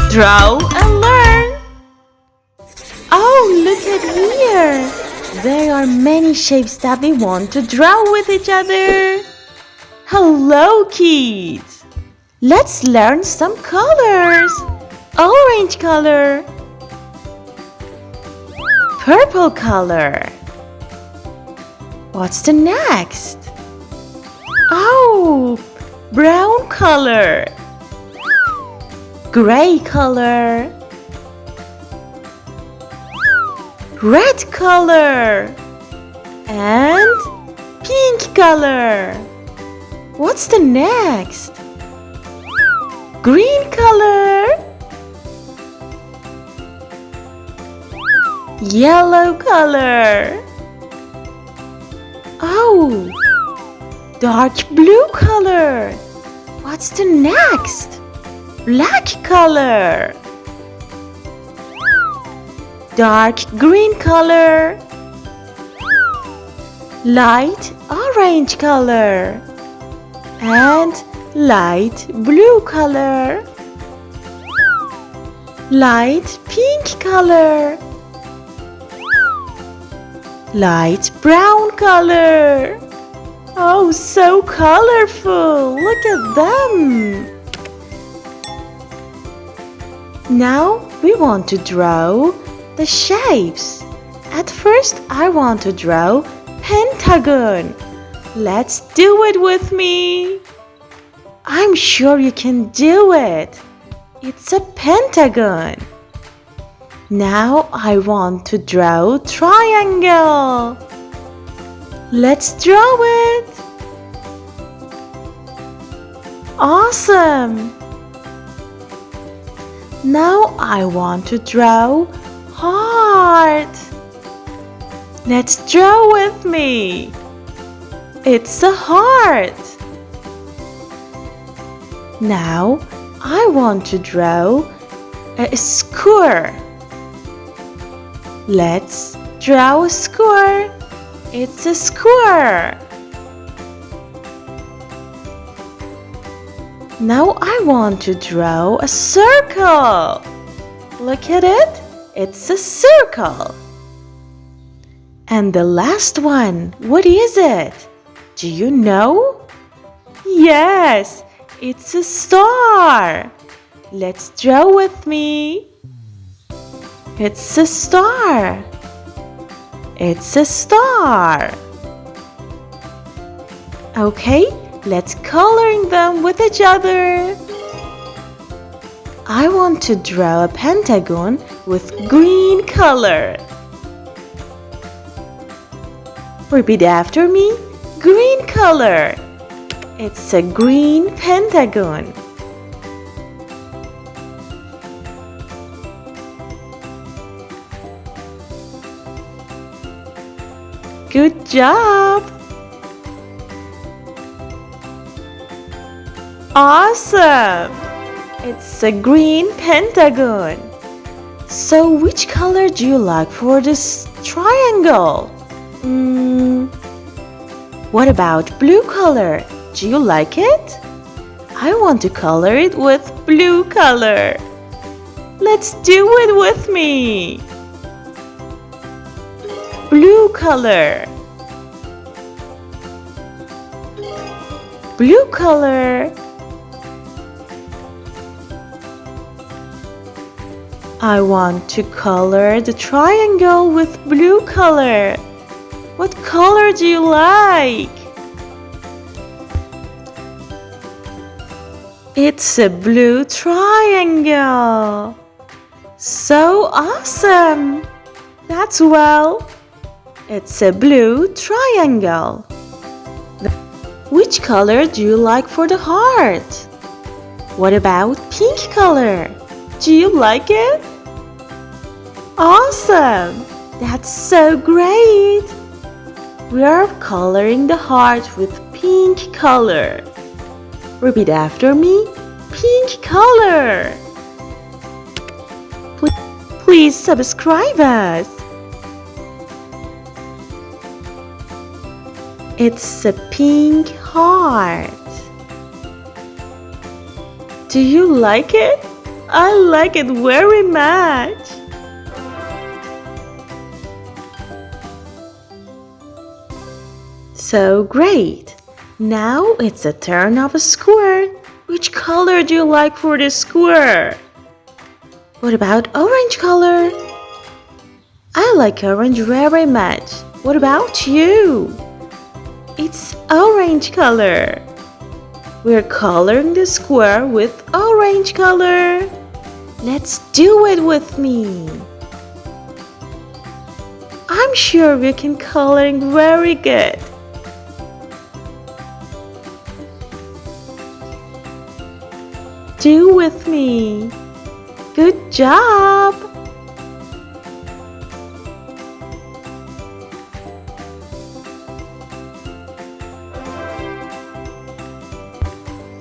Draw and learn. Oh, look at here. There are many shapes that we want to draw with each other. Hello, kids. Let's learn some colors. Orange color. Purple color. What's the next? Oh, brown color. Gray color. Red color. And pink color. What's the next? Green color. Yellow color. Oh, dark blue color. What's the next? Black color. Dark green color. Light orange color. And light blue color. Light pink color. Light brown color. Oh, so colorful. Look at them. Now we want to draw the shapes. At first, I want to draw pentagon. Let's do it with me. I'm sure you can do it. It's a pentagon. Now I want to draw triangle. Let's draw it. Awesome. Now I want to draw heart. Let's draw with me. It's a heart. Now I want to draw a square. Let's draw a square. It's a square. Now I want to draw a circle. Look at it. It's a circle. And the last one, what is it? Do you know? Yes, it's a star. Let's draw with me. It's a star. It's a star. Okay, let's coloring them with each other. I want to draw a pentagon with green color. Repeat after me. Green color. It's a green pentagon. Good job! Awesome! It's a green pentagon. So which color do you like for this triangle? What about blue color? Do you like it? I want to color it with blue color. Let's do it with me. Blue color. Blue color. I want to color the triangle with blue color. What color do you like? It's a blue triangle. So awesome! That's well. It's a blue triangle. Which color do you like for the heart? What about pink color? Do you like it? Awesome! That's so great! We are coloring the heart with pink color. Repeat after me. Pink color. Please subscribe us. It's a pink heart. Do you like it? I like it very much. So great. Now it's the turn of a square. Which color do you like for the square? What about orange color? I like orange very much. What about you? It's orange color. We're coloring the square with orange color. Let's do it with me. I'm sure we can coloring very good. Do with me. Good job.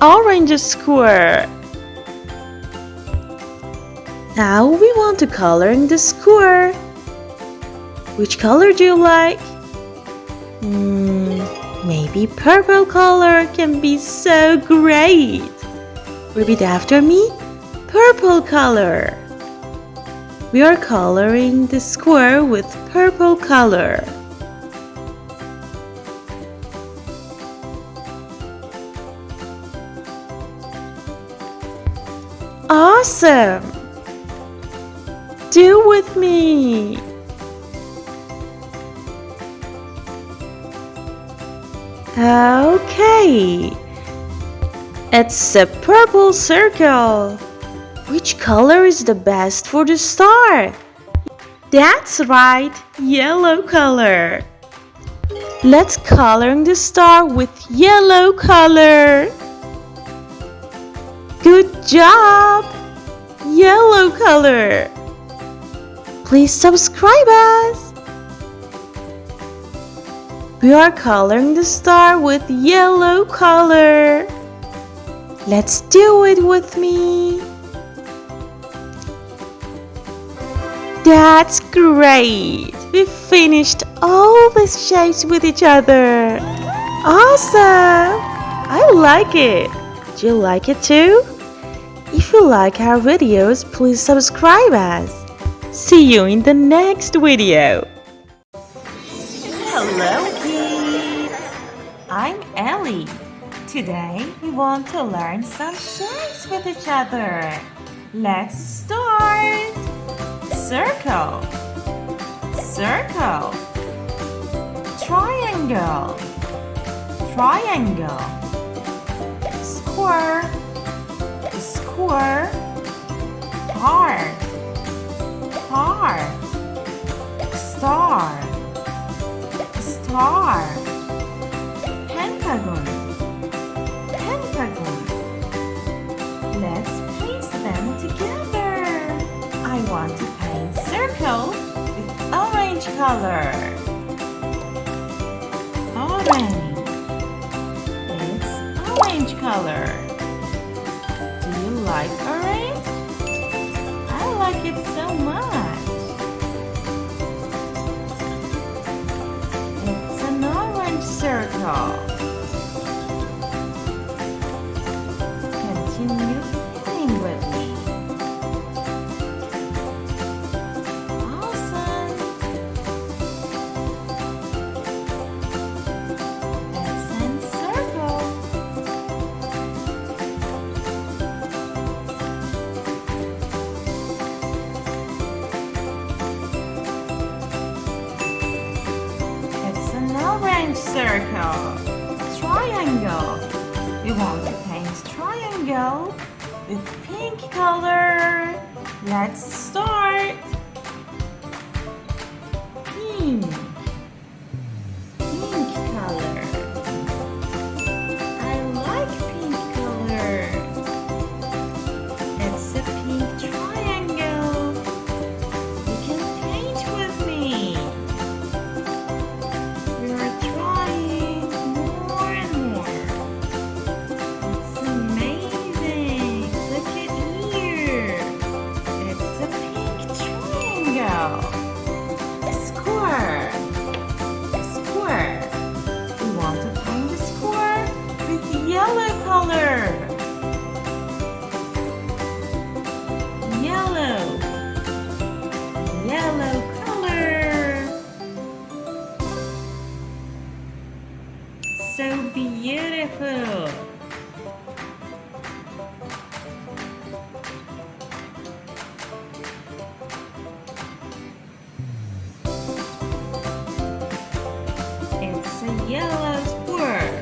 Orange square. Now we want to coloring the square. Which color do you like? Maybe purple color can be so great. Repeat after me. Purple color. We are coloring the square with purple color. Awesome! Do with me. Okay. It's a purple circle. Which color is the best for the star? That's right, yellow color. Let's color the star with yellow color. Good job! Yellow color. Please subscribe us. We are coloring the star with yellow color. Let's do it with me. That's great! We finished all these shapes with each other. Awesome! I like it. Do you like it too? If you like our videos, please subscribe us. See you in the next video. Hello kids! I'm Ellie. Today we want to learn some shapes with each other. Let's start. Circle, circle. Triangle, triangle. Square, square. Heart, heart. Star, star. Pentagon, pentagon. Let's paste them together. I want to paint circle with orange color. Orange. It's orange color. Do you like orange? I like it so much. It's an orange circle. Continue painting with me. Awesome. Accent circle. It's an orange circle. Triangle. We want to paint triangle with pink color. Let's start. Pink. Pink color. I like pink color. It's a pink triangle. You can paint with me. We're trying more and more. It's amazing. Look at here. It's a pink yellow square.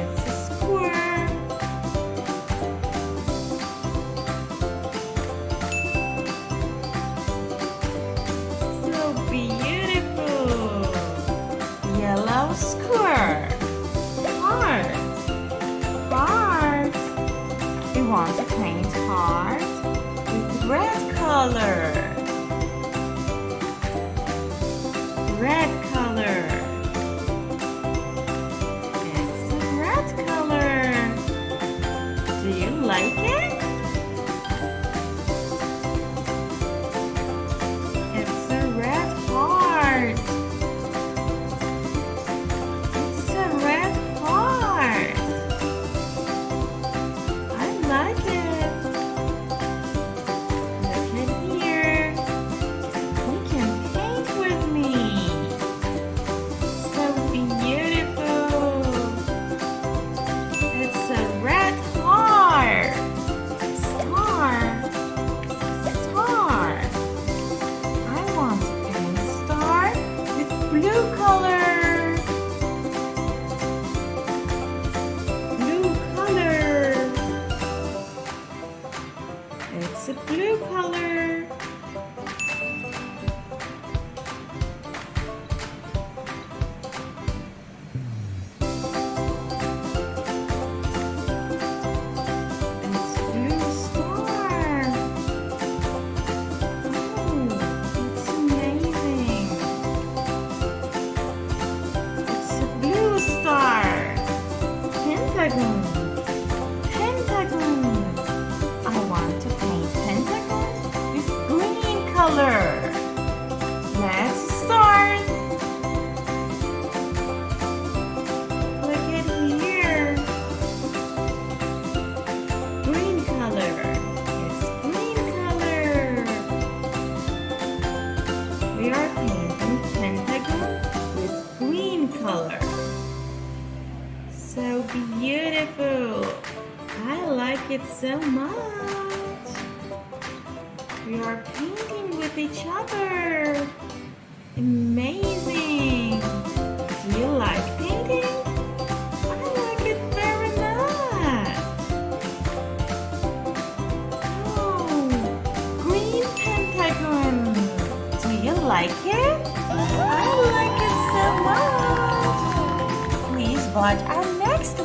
It's a square. So beautiful. Yellow square. Heart. Heart. We want to paint heart with red color. Red color. It's a red color. Do you like it? It's a red heart. It's a red heart. I like it. Look at here. You can paint with me. So beautiful. It's a red heart. Star. Star. I want to paint star with blue color. Blue color. It's a blue color. It's blue star. Oh, it's amazing. It's a blue star. Pentagon. Pentagon. I want to paint pentagon with green color. Let's start. Look at here. Green color. It's green color. We are painting pentagon with green color. So beautiful. I like it so much. We are painting with each other. Amazing. Do you like painting? I like it very much. Oh, green pentagon. Do you like it? I like it so much. Please watch our next